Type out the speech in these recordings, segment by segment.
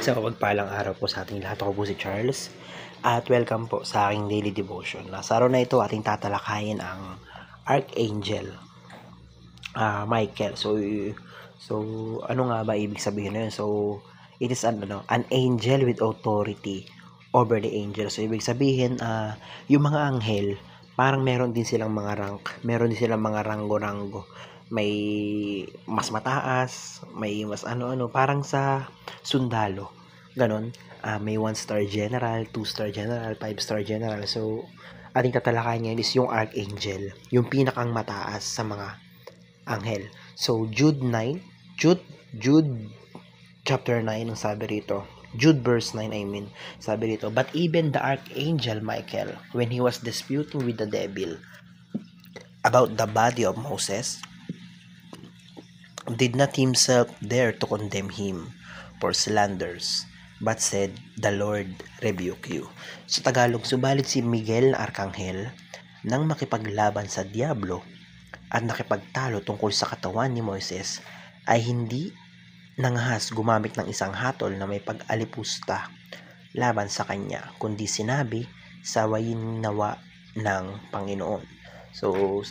Sa mapagpalang araw po sa ating lahat, ako po si Charles at welcome po sa aking daily devotion. Sa araw na ito ating tatalakayin ang Archangel Michael. So ano nga ba ibig sabihin na yun? So it is an angel with authority over the angel. So ibig sabihin yung mga anghel parang meron din silang mga rank, meron din silang mga ranggo-ranggo. May mas mataas, may mas ano-ano, parang sa sundalo. Ganon. May 1-star general, 2-star general, 5-star general. So, ating tatalakayin ngayon is yung Archangel, yung pinakang mataas sa mga anghel. So, Jude chapter 9, ang sabi rito, Jude verse 9 I mean, sabi rito, but even the Archangel Michael, when he was disputing with the devil about the body of Moses, did not himself dare to condemn him for slanders, but said, the Lord rebuke you. Sa Tagalog, subalit si Miguel na Arkanghel nang makipaglaban sa Diablo at nakipagtalo tungkol sa katawan ni Moises ay hindi nangahas gumamit ng isang hatol na may pag-alipusta laban sa kanya, kundi sinabi, sawayin nawa ng Panginoon. So,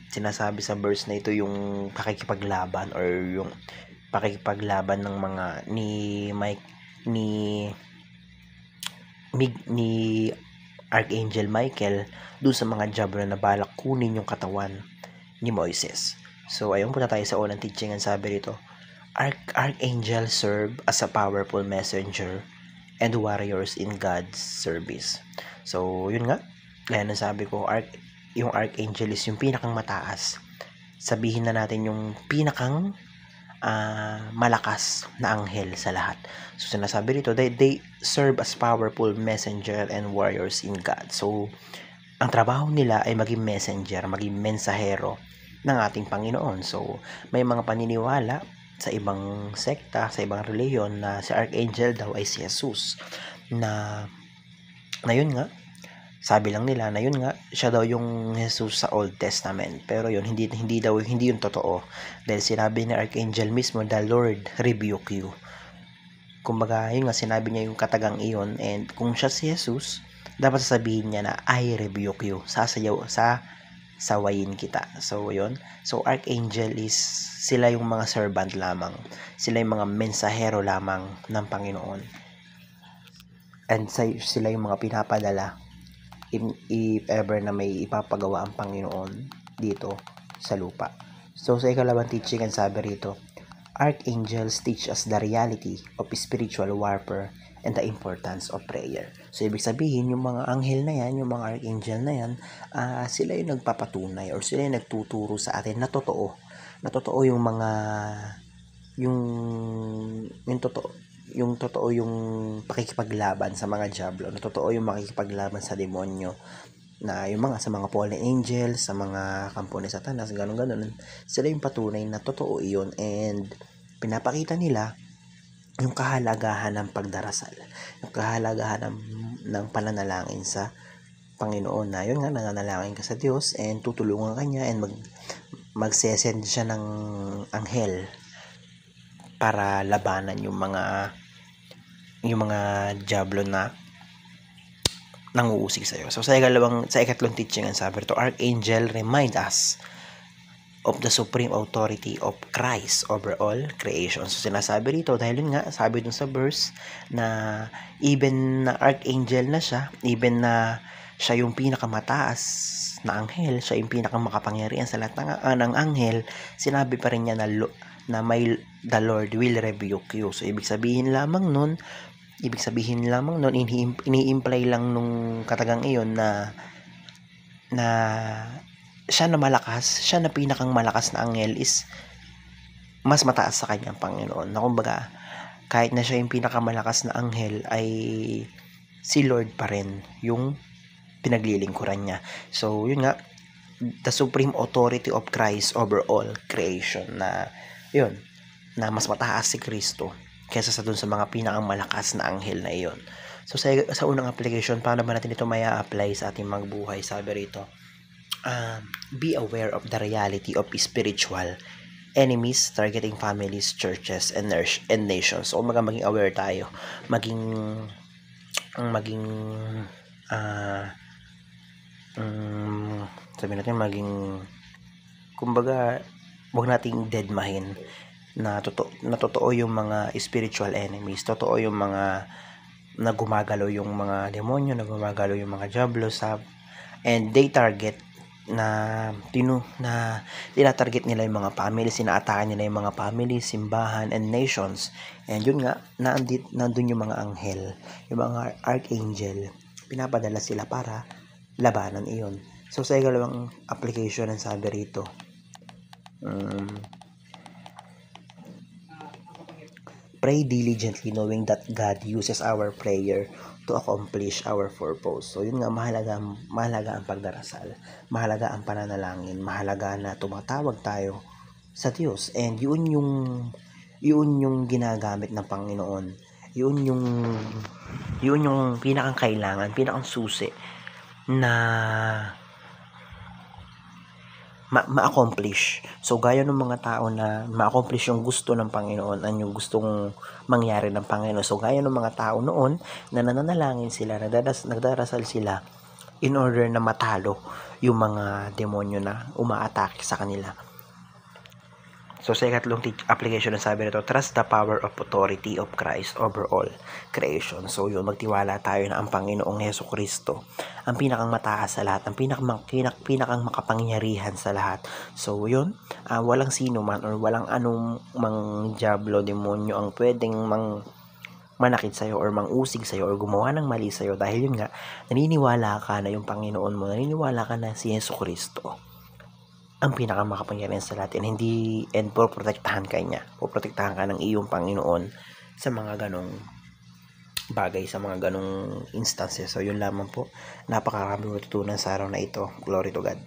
sinasabi sa verse na ito yung pakikipaglaban or yung pakikipaglaban ng mga ni Archangel Michael doon sa mga diablo na balak kunin yung katawan ni Moises. So ayun, punta tayo sa unang teaching. Ang sabi rito, Archangel serve as a powerful messenger and warriors in God's service. So yun nga, gaya ng sabi ko, yung Archangel is yung pinakang mataas. Sabihin na natin yung pinakang malakas na anghel sa lahat. So sinasabi rito, they serve as powerful messenger and warriors in God. So ang trabaho nila ay maging messenger, maging mensahero ng ating Panginoon. So may mga paniniwala sa ibang sekta, sa ibang reliyon na si Archangel daw ay si Jesus, na yun nga, sabi lang nila na yun nga, siya daw yung Jesus sa Old Testament. Pero yun, hindi yun totoo. Dahil sinabi ni Archangel mismo, the Lord rebuke you. Kumbaga, yun nga, sinabi niya yung katagang iyon. And kung siya si Jesus, dapat sasabihin niya na, I rebuke you. Sawayin kita. So, yun. So, Archangel is, sila yung mga servant lamang. Sila yung mga mensahero lamang ng Panginoon. And sila yung mga pinapadala if ever na may ipapagawa ang Panginoon dito sa lupa. So sa ikalawang teaching, ang sabi rito, Archangels teach us the reality of spiritual warfare and the importance of prayer. So ibig sabihin, yung mga anghel na yan, yung mga archangel na yan, sila yung nagpapatunay or sila yung nagtuturo sa atin na totoo. Na totoo yung mga yung totoo yung pakikipaglaban sa mga diablo, na totoo yung makikipaglaban sa demonyo, na yung mga sa mga fallen angels, sa mga kampo ni Satanas, ganun. Sila yung patunay na totoo iyon, and pinapakita nila yung kahalagahan ng pagdarasal, yung kahalagahan ng pananalangin sa Panginoon, na yun nga, nananalangin ka sa Diyos and tutulungan ka niya, and magsesend siya ng anghel para labanan yung mga diablo na nanguusig sa'yo. So sa ikatlong teaching, ang sabi rito, Archangel remind us of the supreme authority of Christ over all creation. So sinasabi rito, dahil yun nga, sabi dun sa verse, na even na Archangel na siya, even na siya yung pinakamataas na anghel, siya yung pinakamakapangyarihan sa lahat ng anghel, sinabi pa rin niya na the Lord will rebuke you. So ibig sabihin lamang nun, ini-imply lang nung katagang iyon na siya na pinakang malakas na anghel is mas mataas sa kanyang Panginoon. Na kumbaga, kahit na siya yung pinakamalakas na anghel, ay si Lord pa rin yung pinaglilingkuran niya. So yun nga, the supreme authority of Christ over all creation, na yun, na mas mataas si Kristo kaysa sa dun sa mga pinakamalakas na anghel na iyon. So sa unang application, paano ba natin ito maya-apply sa ating magbuhay? Sabi rito, be aware of the reality of spiritual enemies targeting families, churches, and nations. So, maging aware tayo, maging maging ah sabihin natin maging, kumbaga, wag nating deadmahin na totoo yung mga spiritual enemies, totoo yung mga na gumagalaw yung mga demonyo, na gumagalaw yung mga diablo and they target na tinatarget nila yung mga families, inaatake nila yung mga families, simbahan, and nations. And yun nga, nandun yung mga anghel, yung mga archangel, pinapadala sila para labanan iyon. So sa ikalawang application ng sabi rito, pray diligently knowing that God uses our prayer to accomplish our purpose. So yun nga, mahalaga ang pagdarasal, mahalaga ang pananalangin, mahalaga na tumatawag tayo sa Diyos, and yun yung ginagamit ng Panginoon. Yun yung pinakang kailangan, pinakang susi na ma-accomplish. So gaya ng mga tao na ma-accomplish yung gusto ng Panginoon, yung gustong mangyari ng Panginoon. So gaya ng mga tao noon na nananalangin sila, nagdarasal sila in order na matalo yung mga demonyo na umaatake sa kanila. So sa ikatlong application na sabi nito, trust the power of authority of Christ over all creation. So yun, magtiwala tayo na ang Panginoong Hesukristo ang pinakang mataas sa lahat, ang pinakang makapangyarihan sa lahat. So yun, walang sino man or walang anong mang diablo, demonyo ang pwedeng manakit sa'yo or mangusig sa'yo or gumawa ng mali sa'yo, dahil yun nga, naniniwala ka na yung Panginoon mo, naniniwala ka na si Hesukristo ang pinakamakapangyarihan sa lahat, and poprotektahan ka ng iyong Panginoon sa mga ganong bagay, sa mga ganong instances. So yun lamang po, napakarami matutunan sa araw na ito. Glory to God.